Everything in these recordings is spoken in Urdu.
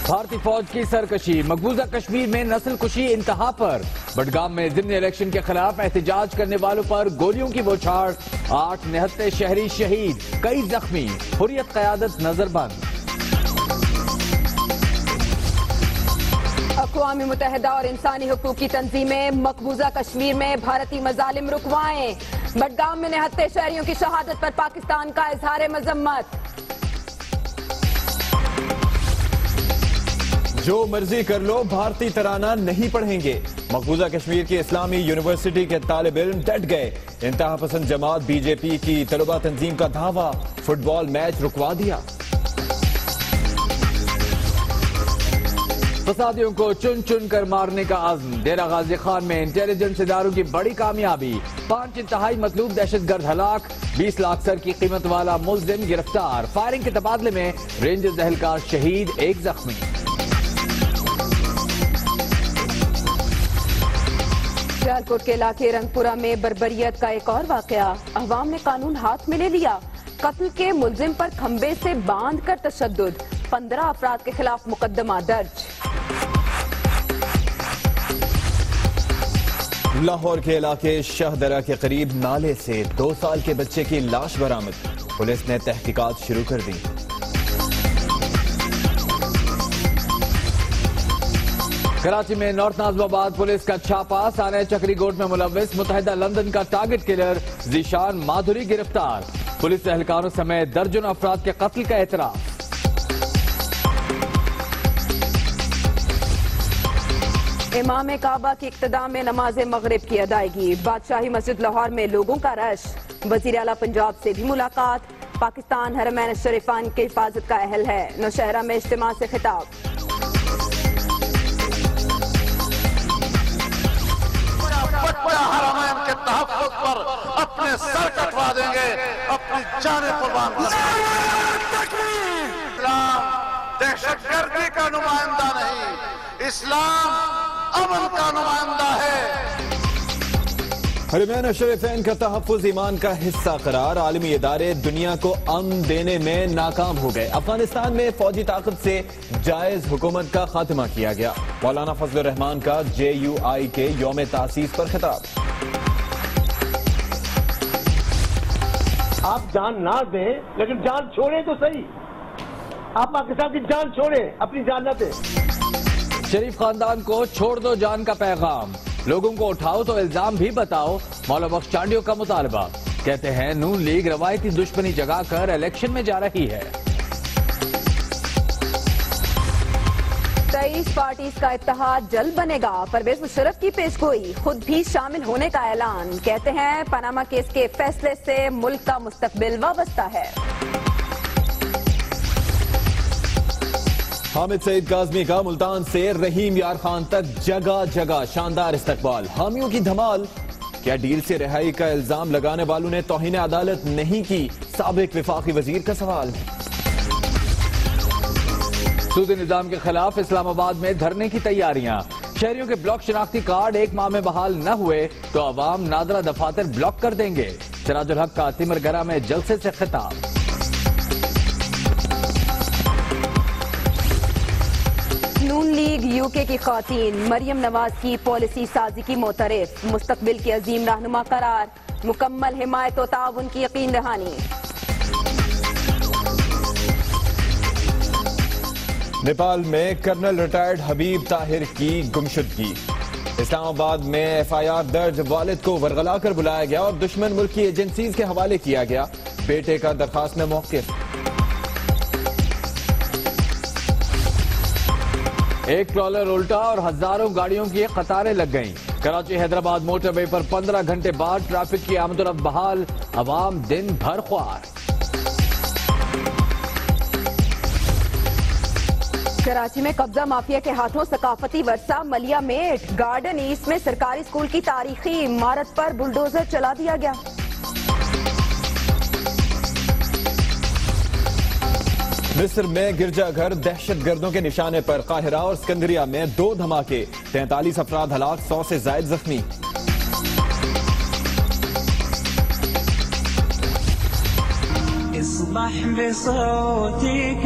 بھارتی فوج کی سرکشی، مقبوضہ کشمیر میں نسل کشی انتہا پر۔ بڈگام میں ضمن الیکشن کے خلاف احتجاج کرنے والوں پر گولیوں کی بوچھاڑ، 8 نہتے شہری شہید، کئی زخمی، حریت قیادت نظر بند۔ اقوام متحدہ اور انسانی حقوق کی تنظیمیں مقبوضہ کشمیر میں بھارتی مظالم رکوائیں۔ بڈگام میں نہتے شہریوں کی شہادت پر پاکستان کا اظہار مذمت۔ جو مرضی کر لو، بھارتی ترانہ نہیں پڑھیں گے۔ مقبوضہ کشمیر کی اسلامی یونیورسٹی کے طالب علم ڈٹ گئے۔ انتہا پسند جماعت بی جے پی کی طلبہ تنظیم کا دعویٰ، فٹ بال میچ رکوا دیا۔ فسادیوں کو چن چن کر مارنے کا عزم، ڈیرہ غازی خان میں انٹیلیجنس اداروں کی بڑی کامیابی، 5 انتہائی مطلوب دہشت گرد ہلاک، 20 لاکھ سر کی قیمت والا ملزم گرفتار، فائرنگ کے تبادلے میں رینجرز اہلکار شہید، 1 زخمی۔ سیالکوٹ کے علاقے رنگ پورہ میں بربریت کا ایک اور واقعہ، عوام نے قانون ہاتھ میں لے لیا، قتل کے ملزم پر کھمبے سے باندھ کر تشدد، 15 افراد کے خلاف مقدمہ درج۔ لاہور کے علاقے شاہدرہ کے قریب نالے سے 2 سال کے بچے کی لاش برآمد، پولیس نے تحقیقات شروع کر دی۔ کراچی میں نارتھ نازم آباد پولیس کا چھاپا، سانحہ چکری گوٹ میں ملوث متحدہ لندن کا ٹارگٹ کلر ذیشان مادھوری گرفتار، پولیس اہلکاروں سمیت درجنوں افراد کے قتل کا اعتراف۔ امام کعبہ کی اقتداء میں نماز مغرب کی ادائیگی، بادشاہی مسجد لاہور میں لوگوں کا رش، وزیر اعلیٰ پنجاب سے بھی ملاقات، پاکستان حرمین الشریفین کی حفاظت کا اہل ہے، نوشہرہ میں اجتماع سے خطاب۔ حرمین کے تحفظ پر اپنے سر کٹوا دیں گے، اپنی جانیں قربان کر دیں گے۔ اسلام دہشت گردی کا نمائندہ نہیں، اسلام امن کا نمائندہ ہے۔ حرمین الشریفین کا تحفظ ایمان کا حصہ قرار، عالمی ادارے دنیا کو امن دینے میں ناکام ہو گئے۔ افغانستان میں فوجی طاقت سے جائز حکومت کا خاتمہ کیا گیا۔ مولانا فضل الرحمان کا JUI کے یوم تاسیس پر خطاب۔ آپ جان نہ دیں لیکن جان چھوڑیں تو صحیح، آپ پاکستان کی جان چھوڑیں، اپنی جان نہ دیں۔ شریف خاندان کو چھوڑ دو جان کا پیغام، لوگوں کو اٹھاؤ تو الزام بھی بتاؤ، مولا بخش چانڈیو کا مطالبہ، کہتے ہیں نون لیگ روایتی دشمنی جگا کر الیکشن میں جا رہی ہے۔ 23 پارٹیز کا اتحاد جلد بنے گا، پرویز مشرف کی پیش گوئی، خود بھی شامل ہونے کا اعلان، کہتے ہیں پاناما کیس کے فیصلے سے ملک کا مستقبل وابستہ ہے۔ حامد سعید کاظمی کا ملتان سے رحیم یار خان تک جگہ جگہ شاندار استقبال، حامیوں کی دھمال، کیا ڈیل سے رہائی کا الزام لگانے والوں نے توہین عدالت نہیں کی؟ سابق وفاقی وزیر کا سوال۔ سودی نظام کے خلاف اسلام آباد میں دھرنے کی تیاریاں، شہریوں کے بلاک شناختی کارڈ 1 ماہ میں بحال نہ ہوئے تو عوام نادرہ دفاتر بلاک کر دیں گے، سراج الحق کا تمر گرہ میں جلسے سے خطاب۔ نون لیگ UK کی خواتین مریم نواز کی پالیسی سازی کی معترف، مستقبل کی عظیم رہنما قرار، مکمل حمایت و تعاون کی یقین دہانی۔ نیپال میں کرنل ریٹائرڈ حبیب طاہر کی گمشدگی، اسلام آباد میں FIR درج، والد کو ورغلا کر بلایا گیا اور دشمن ملک کی ایجنسیز کے حوالے کیا گیا، بیٹے کا درخواست میں موقف۔ ایک ٹرالر الٹا اور ہزاروں گاڑیوں کی قطاریں لگ گئیں، کراچی حیدرآباد موٹر وے پر 15 گھنٹے بعد ٹریفک کی آمد و رفت بحال، عوام دن بھر خوار۔ کراچی میں قبضہ مافیا کے ہاتھوں ثقافتی ورثہ ملیا میٹ، گارڈن ایسٹ میں سرکاری اسکول کی تاریخی عمارت پر بلڈوزر چلا دیا گیا۔ مصر میں گرجا گھر دہشت گردوں کے نشانے پر، قاہرہ اور اسکندریہ میں 2 دھماکے، 43 افراد ہلاک، 100 سے زائد زخمی۔ اصبح بصوتك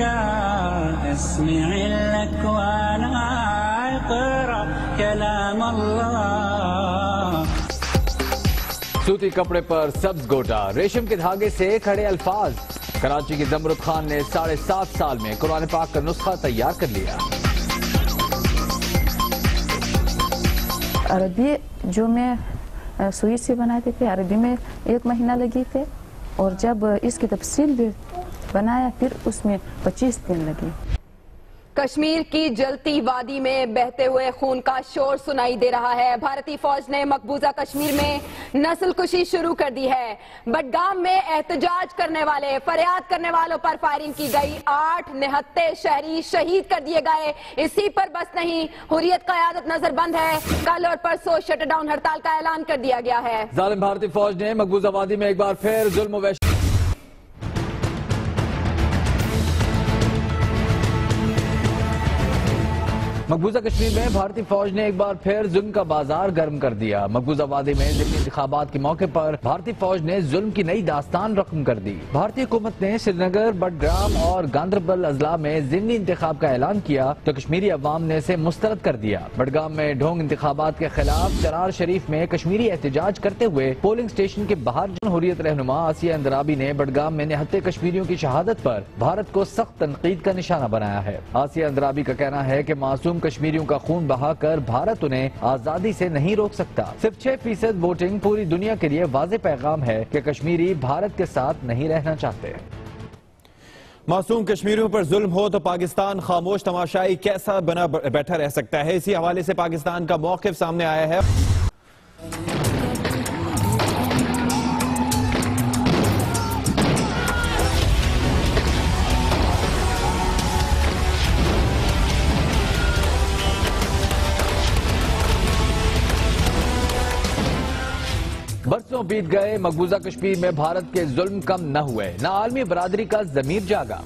اسمع الأكوان اقرأ كلام الله. سوتی کپڑے پر سبز گوٹا، ریشم کے دھاگے سے کھڑے الفاظ. کراچی کی زمرد خان نے 7.5 سال میں قرآن پاک کا نسخہ تیار کر لیا. عربی جو میں سوئی سے بناتے تھے، عربی میں 1 مہینہ لگی تھے، اور جب اس کی تفصیل بھی بنایا پھر اس میں 25 دن لگے. کشمیر کی جلتی وادی میں بہتے ہوئے خون کا شور سنائی دے رہا ہے. بھارتی فوج نے مقبوضہ کشمیر میں نسل کشی شروع کر دی ہے. بڈگام میں احتجاج کرنے والے، فریاد کرنے والوں پر فائرنگ کی گئی. 8 نہتے شہری شہید کر دیے گئے. اسی پر بس نہیں، حریت قیادت نظر بند ہے. کل اور پرسوں شٹ ڈاؤن ہڑتال کا اعلان کر دیا گیا ہے. ظالم بھارتی فوج نے مقبوضہ وادی میں ایک بار پھر ظلم و مقبوضہ کشمیر میں بھارتی فوج نے ایک بار پھر ظلم کا بازار گرم کر دیا. مقبوضہ وادی میں ضمنی انتخابات کے موقع پر بھارتی فوج نے ظلم کی نئی داستان رقم کر دی. بھارتی حکومت نے سری نگر، بڈگام اور گاندربل اضلاع میں ضمنی انتخاب کا اعلان کیا تو کشمیری عوام نے اسے مسترد کر دیا. بڈگام میں ڈھونگ انتخابات کے خلاف چرار شریف میں کشمیری احتجاج کرتے ہوئے پولنگ اسٹیشن کے باہر جمہوریت رہنما آسیہ اندرابی نے بڈگام میں نہتے کشمیریوں کی شہادت پر بھارت کو سخت تنقید کا نشانہ بنایا ہے. آسیہ اندرابی کا کہنا ہے کہ معصوم کشمیریوں کا خون بہا کر بھارت انہیں آزادی سے نہیں روک سکتا. صرف 6% ووٹنگ پوری دنیا کے لیے واضح پیغام ہے کہ کشمیری بھارت کے ساتھ نہیں رہنا چاہتے. معصوم کشمیریوں پر ظلم ہو تو پاکستان خاموش تماشائی کیسا بنا بیٹھا رہ سکتا ہے؟ اسی حوالے سے پاکستان کا موقف سامنے آیا ہے. برسوں بیت گئے، مقبوضہ کشمیر میں بھارت کے ظلم کم نہ ہوئے، نہ عالمی برادری کا ضمیر جاگا.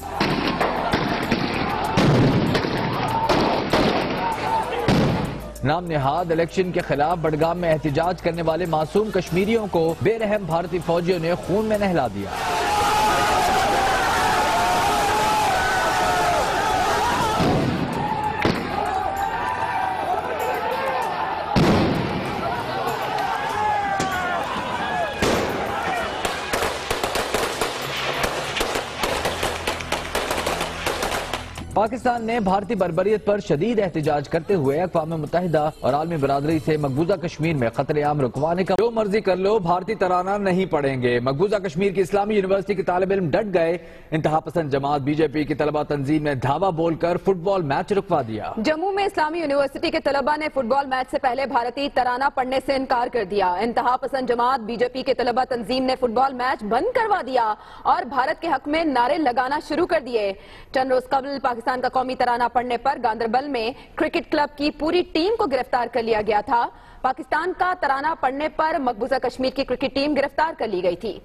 نام نہاد الیکشن کے خلاف بڈگام میں احتجاج کرنے والے معصوم کشمیریوں کو بے رحم بھارتی فوجیوں نے خون میں نہلا دیا. پاکستان نے بھارتی بربریت پر شدید احتجاج کرتے ہوئے اقوام متحدہ اور عالمی برادری سے مقبوضہ کشمیر میں قتل عام رکوانے کا جو مرضی کر لو، بھارتی ترانہ نہیں پڑھیں گے. مقبوضہ کشمیر کی اسلامی یونیورسٹی کے طالب علم ڈٹ گئے. انتہا پسند جماعت بی جے پی کی طلبہ تنظیم نے دھاوا بول کر فٹ بال میچ رکوا دیا. جموں میں اسلامی یونیورسٹی کے طلبہ نے فٹ بال میچ سے پہلے بھارتی ترانہ پڑھنے سے انکار کر دیا. انتہا پسند جماعت بی جے پی کے طلبہ تنظیم نے فٹ بال میچ بند کروا دیا اور بھارت کے حق میں نعرے لگانا شروع کر دیے. چند روز قبل پاکستان کا قومی ترانہ پڑھنے پر گاندربل میں کرکٹ کلب کی پوری ٹیم کو گرفتار کر لیا گیا تھا. پاکستان کا ترانہ پڑھنے پر مقبوضہ کشمیر کی کرکٹ ٹیم گرفتار کر لی گئی تھی.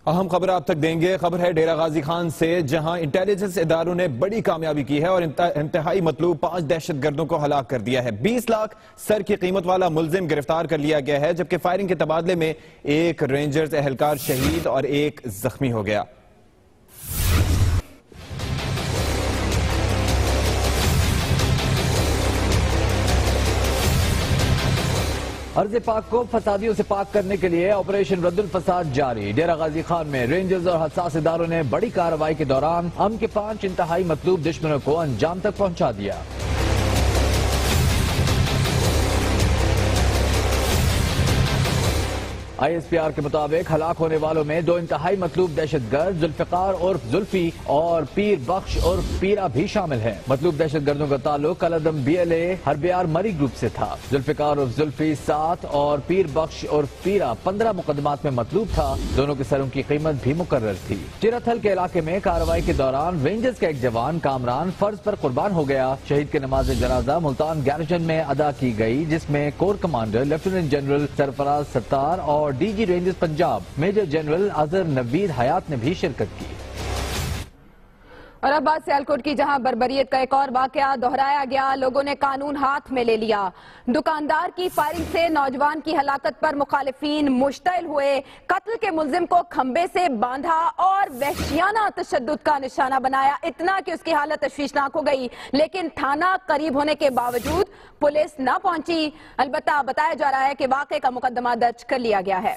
اہم خبر آپ تک دیں گے. خبر ہے ڈیرہ غازی خان سے، جہاں انٹیلیجنس اداروں نے بڑی کامیابی کی ہے اور انتہائی مطلوب 5 دہشت گردوں کو ہلاک کر دیا ہے. 20 لاکھ سر کی قیمت والا ملزم گرفتار کر لیا گیا ہے، جبکہ فائرنگ کے تبادلے میں 1 رینجرز اہلکار شہید اور 1 زخمی ہو گیا. ارض پاک کو فسادیوں سے پاک کرنے کے لیے آپریشن رد الفساد جاری. ڈیرہ غازی خان میں رینجرز اور حساس اداروں نے بڑی کارروائی کے دوران امن کے 5 انتہائی مطلوب دشمنوں کو انجام تک پہنچا دیا. آئی ایس پی آر کے مطابق ہلاک ہونے والوں میں 2 انتہائی مطلوب دہشت گرد ذوالفقار عرف زلفی اور پیر بخش عرف پیرا بھی شامل ہیں. مطلوب دہشت گردوں کا تعلق کلعدم B L A Hyrbyair Marri group سے تھا. ذوالفقار عرف زلفی 7 اور پیر بخش عرف پیرا 15 مقدمات میں مطلوب تھا. دونوں کے سروں کی قیمت بھی مقرر تھی. چیراتھل کے علاقے میں کارروائی کے دوران رینجرز کا ایک جوان کامران فرض پر قربان ہو گیا. شہید کے نماز جنازہ ملتان گیرجن میں ادا کی گئی، جس میں corps commander lieutenant general Sarfraz Sattar اور D G rangers Punjab major general Azhar Naveed Hayat نے بھی شرکت کی. اور اب بات سیالکوٹ کی، جہاں بربریت کا ایک اور واقعہ دہرایا گیا، لوگوں نے قانون ہاتھ میں لے لیا۔ دکاندار کی فائرنگ سے نوجوان کی ہلاکت پر مخالفین مشتعل ہوئے، قتل کے ملزم کو کھمبے سے باندھا اور وحشیانہ تشدد کا نشانہ بنایا، اتنا کہ اس کی حالت تشویشناک ہو گئی، لیکن تھانہ قریب ہونے کے باوجود پولیس نہ پہنچی۔ البتہ بتایا جا رہا ہے کہ واقعے کا مقدمہ درج کر لیا گیا ہے۔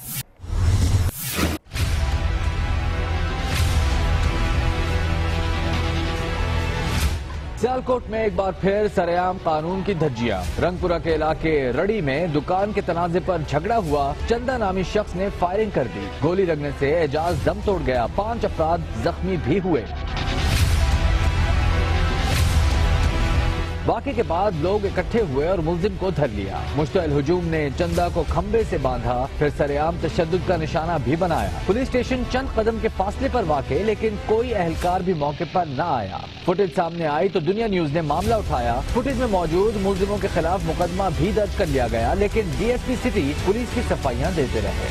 سیالکوٹ میں ایک بار پھر سرعام قانون کی دھجیاں۔ رنگ پورہ کے علاقے رڑی میں دکان کے تنازع پر جھگڑا ہوا، چندہ نامی شخص نے فائرنگ کر دی، گولی لگنے سے اعجاز دم توڑ گیا، 5 افراد زخمی بھی ہوئے۔ واقعے کے بعد لوگ اکٹھے ہوئے اور ملزم کو دھر لیا۔ مشتعل ہجوم نے چندہ کو کھمبے سے باندھا، پھر سرعام تشدد کا نشانہ بھی بنایا۔ پولیس اسٹیشن چند قدم کے فاصلے پر واقع، لیکن کوئی اہلکار بھی موقع پر نہ آیا۔ فوٹیج سامنے آئی تو دنیا نیوز نے معاملہ اٹھایا۔ فوٹیج میں موجود ملزموں کے خلاف مقدمہ بھی درج کر لیا گیا، لیکن D S P city police کی صفائیاں دیتے رہے۔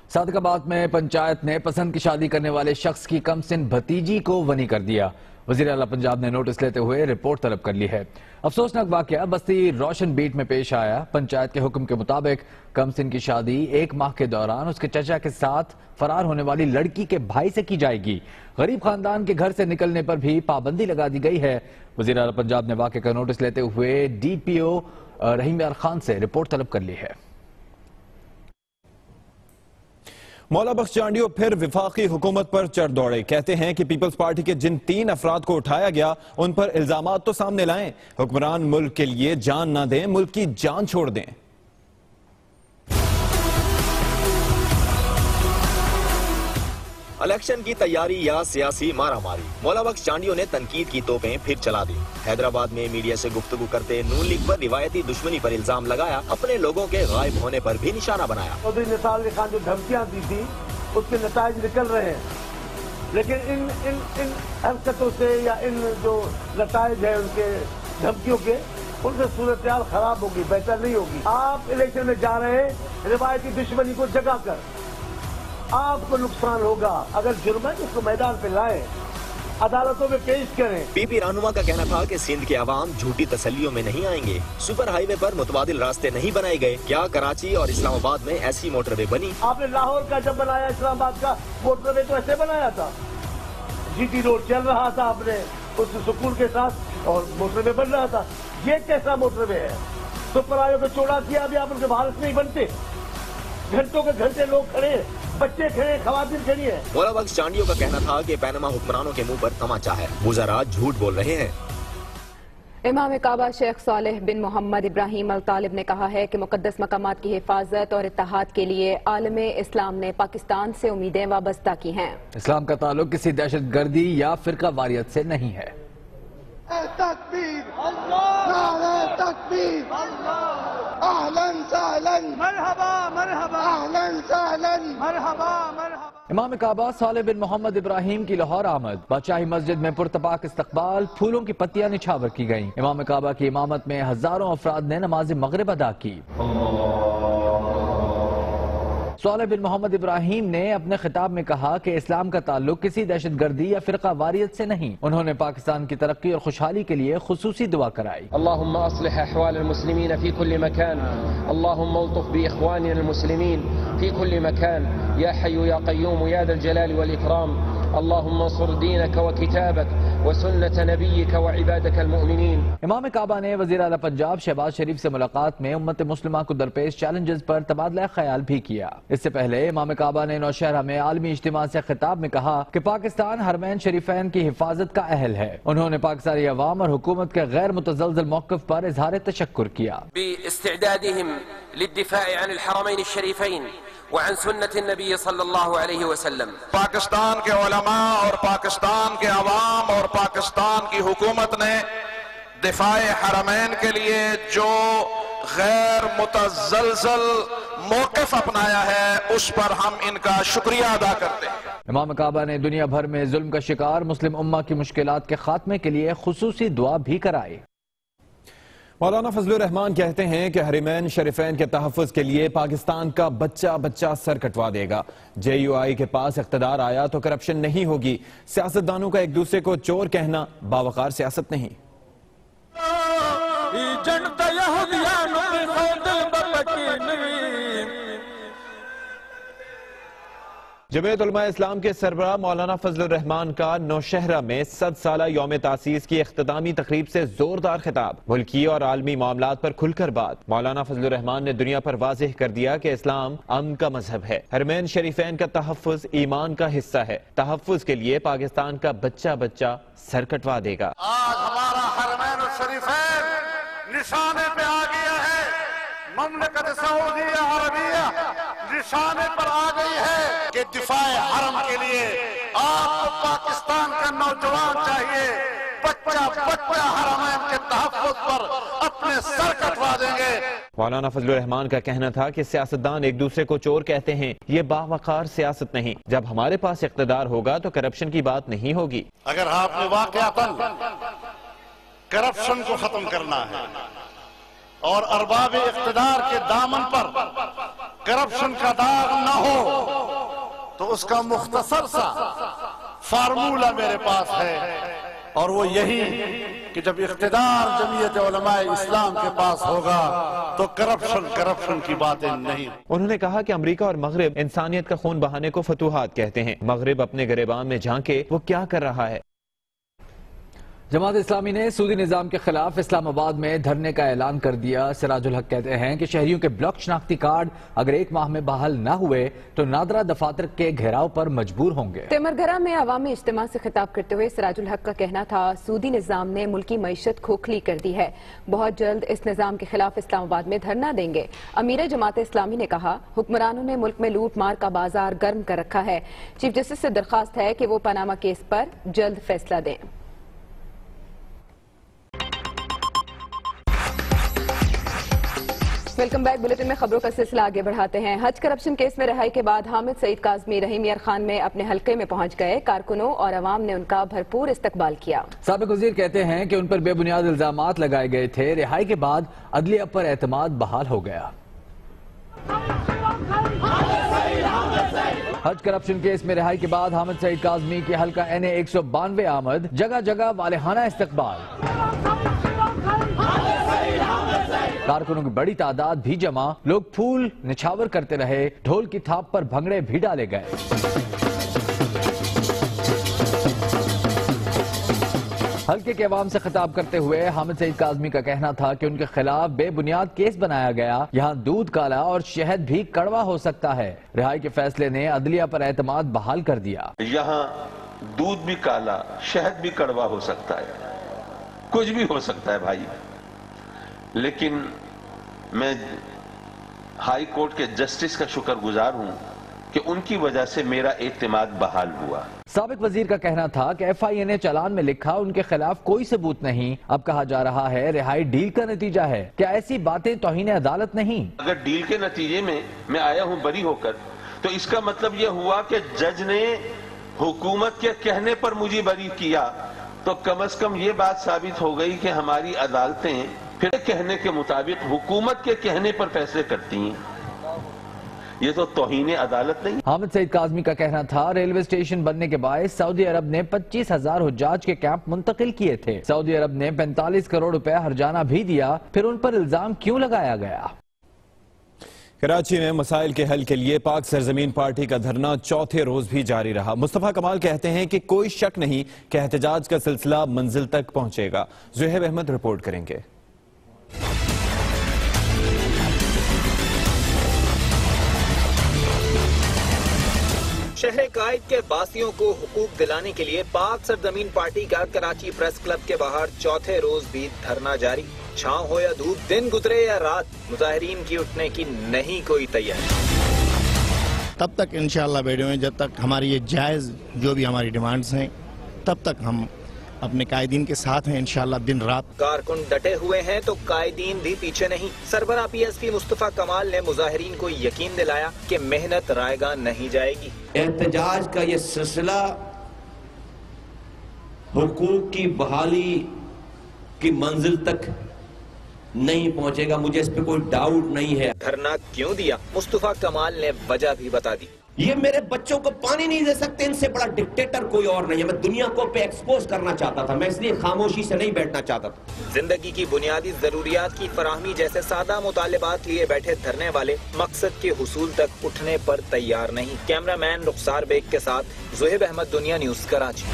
صادق آباد میں پنچایت نے پسند کی شادی کرنے والے شخص کی کم سن بھتیجی کو ونی کر دیا۔ وزیر اعلیٰ پنجاب نے نوٹس لیتے ہوئے رپورٹ طلب کر لی ہے۔ افسوسناک واقعہ بستی روشن بیٹ میں پیش آیا۔ پنچایت کے حکم کے مطابق کم سن کی شادی 1 ماہ کے دوران اس کے چچا کے ساتھ فرار ہونے والی لڑکی کے بھائی سے کی جائے گی۔ غریب خاندان کے گھر سے نکلنے پر بھی پابندی لگا دی گئی ہے۔ وزیر اعلیٰ پنجاب نے واقعے کا نوٹس لیتے ہوئے ڈی پی او رحیم یار خان سے رپورٹ طلب کر لی ہے۔ مولا بخش چانڈیو پھر وفاقی حکومت پر چڑھ دوڑے، کہتے ہیں کہ پیپلز پارٹی کے جن 3 افراد کو اٹھایا گیا ان پر الزامات تو سامنے لائیں، حکمران ملک کے لیے جان نہ دیں، ملک کی جان چھوڑ دیں۔ الیکشن کی تیاری یا سیاسی مارا ماری، مولا بخش چانڈیو نے تنقید کی توپیں پھر چلا دی۔ حیدرآباد میں میڈیا سے گفتگو کرتے نون لیگ پر روایتی دشمنی پر الزام لگایا، اپنے لوگوں کے غائب ہونے پر بھی نشانہ بنایا۔ چودھری نثار علی خان جو دھمکیاں دی تھی اس کے نتائج نکل رہے ہیں، لیکن ان حرکتوں سے یا ان جو نتائج ہیں ان کے دھمکیوں کے، ان سے صورتحال خراب ہوگی، بہتر نہیں ہوگی۔ آپ الیکشن میں جا رہے ہیں روایتی دشمنی کو جگا کر، آپ کو نقصان ہوگا۔ اگر جرم ہے تو اس کو میدان پہ لائیں، عدالتوں میں پیش کریں۔ پی پی رہنما کا کہنا تھا کہ سندھ کے عوام جھوٹی تسلیوں میں نہیں آئیں گے۔ سپر ہائی وے پر متبادل راستے نہیں بنائے گئے، کیا کراچی اور اسلام آباد میں ایسی موٹر وے بنی؟ آپ نے لاہور کا جب بنایا، اسلام آباد کا موٹر وے تو ایسے بنایا تھا، جی ٹی روڈ چل رہا تھا آپ نے اس سکون کے ساتھ اور موٹر وے بن رہا تھا۔ یہ کیسا موٹر وے ہے؟ سپر ہائی وے کو چوڑا کیا، ابھی آپ ان کے بھارت نہیں بنتے، گھنٹوں کے گھنٹے لوگ کھڑے ہیں، بچے کھڑے، خواتین کھڑی ہیں۔ مولا بخش چانڈیو کا کہنا تھا کہ پینما حکمرانوں کے منہ پر تماچا ہے، وزراء جھوٹ بول رہے ہیں۔ امام کعبہ شیخ صالح بن محمد ابراہیم الطالب نے کہا ہے کہ مقدس مقامات کی حفاظت اور اتحاد کے لیے عالم اسلام نے پاکستان سے امیدیں وابستہ کی ہیں۔ اسلام کا تعلق کسی دہشت گردی یا فرقہ واریت سے نہیں ہے۔ تکبیر، نعرہ تکبیر، اہلاً سہلاً، مرحبا مرحبا، اہلاً سہلاً، مرحبا مرحبا۔ امام کعبہ صالح بن محمد ابراہیم کی لاہور آمد، بادشاہی مسجد میں پرتپاک استقبال، پھولوں کی پتیاں نچھاور کی گئیں۔ امام کعبہ کی امامت میں ہزاروں افراد نے نماز مغرب ادا کی۔ صالح بن محمد ابراہیم نے اپنے خطاب میں کہا کہ اسلام کا تعلق کسی دہشت گردی یا فرقہ واریت سے نہیں۔ انہوں نے پاکستان کی ترقی اور خوشحالی کے لیے خصوصی دعا کرائی۔ اللهم اصلح احوال المسلمين في كل مكان، اللهم الطف باخواننا المسلمين في كل مكان، يا حي يا قيوم يا ذا الجلال والاكرام، اللهم انصر دينك وكتابك وسنة نبيك وعبادك المؤمنين۔ امام کعبہ نے وزیر اعلیٰ پنجاب شہباز شریف سے ملاقات میں امت مسلمہ کو درپیش چیلنجز پر تبادلہ خیال بھی کیا۔ اس سے پہلے امام کعبہ نے نوشہرہ میں عالمی اجتماع سے خطاب میں کہا کہ پاکستان حرمین شریفین کی حفاظت کا اہل ہے۔ انہوں نے پاکستانی عوام اور حکومت کے غیر متزلزل موقف پر اظہار تشکر کیا۔ باستعدادهم للدفاع عن الحرمين الشريفين وعن سنة النبي صلى الله عليه وسلم۔ پاکستان کے علماء اور پاکستان کے عوام اور پاکستان کی حکومت نے دفاع حرمین کے لیے جو غیر متزلزل موقف اپنایا ہے اس پر ہم ان کا شکریہ ادا کرتے ہیں۔ امام کعبہ نے دنیا بھر میں ظلم کا شکار مسلم امہ کی مشکلات کے خاتمے کے لیے خصوصی دعا بھی کرائی۔ مولانا فضل الرحمان کہتے ہیں کہ حرمین شریفین کے تحفظ کے لیے پاکستان کا بچہ بچہ سر کٹوا دے گا. جے یو آئی کے پاس اقتدار آیا تو کرپشن نہیں ہوگی. سیاستدانوں کا ایک دوسرے کو چور کہنا باوقار سیاست نہیں. جمعیت علماء اسلام کے سربراہ مولانا فضل الرحمان کا نوشہرہ میں 100 سالہ یوم تاسیس کی اختتامی تقریب سے زوردار خطاب. ملکی اور عالمی معاملات پر کھل کر بات. مولانا فضل الرحمان نے دنیا پر واضح کر دیا کہ اسلام امن کا مذہب ہے. حرمین شریفین کا تحفظ ایمان کا حصہ ہے. تحفظ کے لیے پاکستان کا بچہ بچہ سر کٹوا دے گا. آج ہمارا حرمین شریفین نشانے پہ آ گیا ہے. مملکت سعودیہ عربیہ نشانے پر آ گئی ہے کہ دفاع حرم کے لیے آپ کو پاکستان کا نوجوان چاہیے. بچہ بچہ حرمین کے تحفظ پر اپنے سر کٹوا دیں گے. مولانا فضل الرحمان کا کہنا تھا کہ سیاستدان ایک دوسرے کو چور کہتے ہیں. یہ باوقار سیاست نہیں. جب ہمارے پاس اقتدار ہوگا تو کرپشن کی بات نہیں ہوگی. اگر آپ نے واقعتاً کرپشن کو ختم کرنا ہے اور ارباب اقتدار کے دامن پر کرپشن کا داغ نہ ہو تو اس کا مختصر سا فارمولہ میرے پاس ہے اور وہ یہی کہ جب اقتدار جمعیت علماء اسلام کے پاس ہوگا تو کرپشن کی باتیں نہیں. انہوں نے کہا کہ امریکہ اور مغرب انسانیت کا خون بہانے کو فتوحات کہتے ہیں. مغرب اپنے گریبان میں جھانکے وہ کیا کر رہا ہے. جماعت اسلامی نے سودی نظام کے خلاف اسلام آباد میں دھرنے کا اعلان کر دیا. سراج الحق کہتے ہیں کہ شہریوں کے بلاک شناختی کارڈ اگر 1 ماہ میں بحال نہ ہوئے تو نادرہ دفاتر کے گھیراؤ پر مجبور ہوں گے. تیمرگھرہ میں عوامی اجتماع سے خطاب کرتے ہوئے سراج الحق کا کہنا تھا سودی نظام نے ملکی معیشت کھوکھلی کر دی ہے. بہت جلد اس نظام کے خلاف اسلام آباد میں دھرنا دیں گے. امیر جماعت اسلامی نے کہا حکمرانوں نے ملک میں لوٹ مار کا بازار گرم کر رکھا ہے. چیف جسٹس سے درخواست ہے کہ وہ پاناما کیس پر جلد فیصلہ دیں. Welcome back. بلیٹن میں خبروں کا سلسلہ آگے بڑھاتے ہیں. حج کرپشن کیس میں رہائی کے بعد حامد سعید کاظمی رحیم یار خان میں اپنے حلقے میں پہنچ گئے. کارکنوں اور عوام نے ان کا بھرپور استقبال کیا. سابق وزیر کہتے ہیں کہ ان پر بے بنیاد الزامات لگائے گئے تھے. رہائی کے بعد عدلیہ پر اعتماد بحال ہو گیا. حج کرپشن کیس میں رہائی کے بعد حامد سعید کاظمی کے حلقہ NA 192 آمد. جگہ جگہ والہانہ استقبال. کارکنوں کی بڑی تعداد بھی جمع. لوگ پھول نچھاور کرتے رہے. ڈھول کی تھاپ پر بھنگڑے بھی ڈالے گئے. حلقے کے عوام سے خطاب کرتے ہوئے حامد سعید کاظمی کا کہنا تھا کہ ان کے خلاف بے بنیاد کیس بنایا گیا. یہاں دودھ کالا اور شہد بھی کڑوا ہو سکتا ہے. رہائی کے فیصلے نے عدلیہ پر اعتماد بحال کر دیا. یہاں دودھ بھی کالا شہد بھی کڑوا ہو سکتا ہے. کچھ بھی ہو سکتا ہے بھائی. لیکن میں ہائی کورٹ کے جسٹس کا شکر گزار ہوں کہ ان کی وجہ سے میرا اعتماد بحال ہوا. سابق وزیر کا کہنا تھا کہ FIA نے چالان میں لکھا ان کے خلاف کوئی ثبوت نہیں. اب کہا جا رہا ہے رہائی ڈیل کا نتیجہ ہے. کیا ایسی باتیں توہین عدالت نہیں؟ اگر ڈیل کے نتیجے میں آیا ہوں بری ہو کر تو اس کا مطلب یہ ہوا کہ جج نے حکومت کے کہنے پر مجھے بری کیا. تو کم از کم یہ بات ثابت ہو گئی کہ ہماری عدالتیں پھر کہنے کے مطابق حکومت کے کہنے پر فیصلے کرتی ہیں. یہ تو توہین عدالت نہیں. حامد سعید کاظمی کا کہنا تھا ریلوے اسٹیشن بننے کے باعث سعودی عرب نے 25,000 حجاج کے کیمپ منتقل کیے تھے. سعودی عرب نے 45 کروڑ روپے ہرجانہ بھی دیا. پھر ان پر الزام کیوں لگایا گیا؟ کراچی میں مسائل کے حل کے لیے پاک سرزمین پارٹی کا دھرنا چوتھے روز بھی جاری رہا. مصطفیٰ کمال کہتے ہیں کہ کوئی شک نہیں کہ احتجاج کا سلسلہ منزل تک پہنچے گا. زہیب احمد رپورٹ کریں گے. شہر قائد کے باسیوں کو حقوق دلانے کے لیے پاک سرزمین پارٹی کا کراچی پریس کلب کے باہر چوتھے روز بھی دھرنا جاری. چھاؤں ہو یا دھوپ، دن گزرے یا رات، مظاہرین کی اٹھنے کی نہیں کوئی تیاری. تب تک انشاءاللہ بیٹھے ہوئے جب تک ہماری یہ جائز جو بھی ہماری ڈیمانڈز ہیں تب تک ہم اپنے قائدین کے ساتھ ہیں انشاءاللہ دن رات. کارکن ڈٹے ہوئے ہیں تو قائدین بھی پیچھے نہیں. سربراہ PSP مصطفیٰ کمال نے مظاہرین کو یقین دلایا کہ محنت رائے گاں نہیں جائے گی. احتجاج کا یہ سلسلہ حقوق کی بحالی کی منزل تک نہیں پہنچے گا، مجھے اس پہ کوئی ڈاؤٹ نہیں ہے۔ دھرنا کیوں دیا؟ مصطفیٰ کمال نے وجہ بھی بتا دی۔ یہ میرے بچوں کو پانی نہیں دے سکتے، ان سے بڑا ڈکٹیٹر کوئی اور نہیں ہے۔ میں دنیا کو پہ ایکسپوز کرنا چاہتا تھا، میں اس لیے خاموشی سے نہیں بیٹھنا چاہتا تھا۔ زندگی کی بنیادی ضروریات کی فراہمی جیسے سادہ مطالبات لیے بیٹھے دھرنے والے مقصد کے حصول تک اٹھنے پر تیار نہیں۔ کیمرہ مین رخسار بیگ کے ساتھ Zohaib Ahmed, Dunya news, Karachi.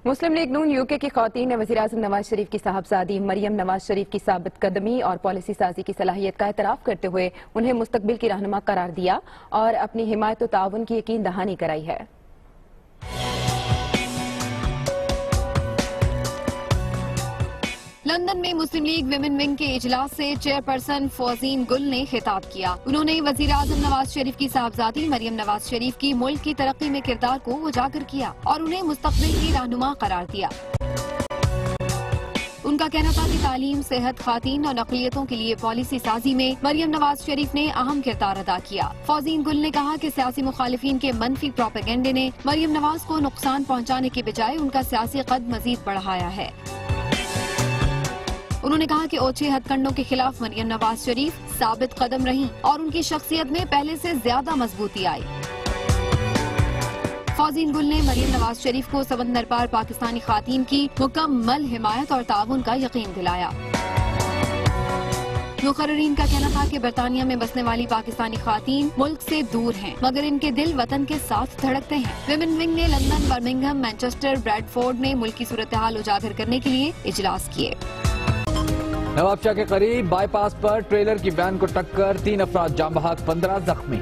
Muslim League Noon U K کی خواتین نے وزیراعظم نواز شریف کی صاحبزادی مریم نواز شریف کی ثابت قدمی اور پالیسی سازی کی صلاحیت کا اعتراف کرتے ہوئے انہیں مستقبل کی رہنما قرار دیا اور اپنی حمایت و تعاون کی یقین دہانی کرائی ہے۔ لندن میں مسلم لیگ ویمن ونگ کے اجلاس سے چیئرپرسن فوزین گل نے خطاب کیا۔ انہوں نے وزیراعظم نواز شریف کی صاحبزادی مریم نواز شریف کی ملک کی ترقی میں کردار کو اجاگر کیا اور انہیں مستقبل کی رہنما قرار دیا۔ ان کا کہنا تھا کہ تعلیم، صحت، خواتین اور اقلیتوں کے لیے پالیسی سازی میں مریم نواز شریف نے اہم کردار ادا کیا۔ فوزین گل نے کہا کہ سیاسی مخالفین کے منفی پروپیگنڈے نے مریم نواز کو نقصان پہنچانے کے بجائے ان کا سیاسی قد مزید بڑھایا ہے۔ انہوں نے کہا کہ اوچھے ہتھ کنڈوں کے خلاف مریم نواز شریف ثابت قدم رہیں اور ان کی شخصیت میں پہلے سے زیادہ مضبوطی آئی۔ فوزین گل نے مریم نواز شریف کو سمندر پار پاکستانی خواتین کی مکمل حمایت اور تعاون کا یقین دلایا۔ مقررین کا کہنا تھا کہ برطانیہ میں بسنے والی پاکستانی خواتین ملک سے دور ہیں مگر ان کے دل وطن کے ساتھ دھڑکتے ہیں۔ ویمن ونگ نے London, Birmingham, Manchester, Bradford میں ملکی صورتحال اجاگر کرنے کے لیے اجلاس کیے۔ نوابشاہ کے قریب بائی پاس پر ٹریلر کی وین کو ٹکر، 3 افراد جاں بحق، 15 زخمی۔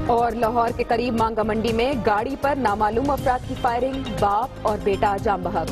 اور لاہور کے قریب مانگا منڈی میں گاڑی پر نامعلوم افراد کی فائرنگ، باپ اور بیٹا جاں بحق۔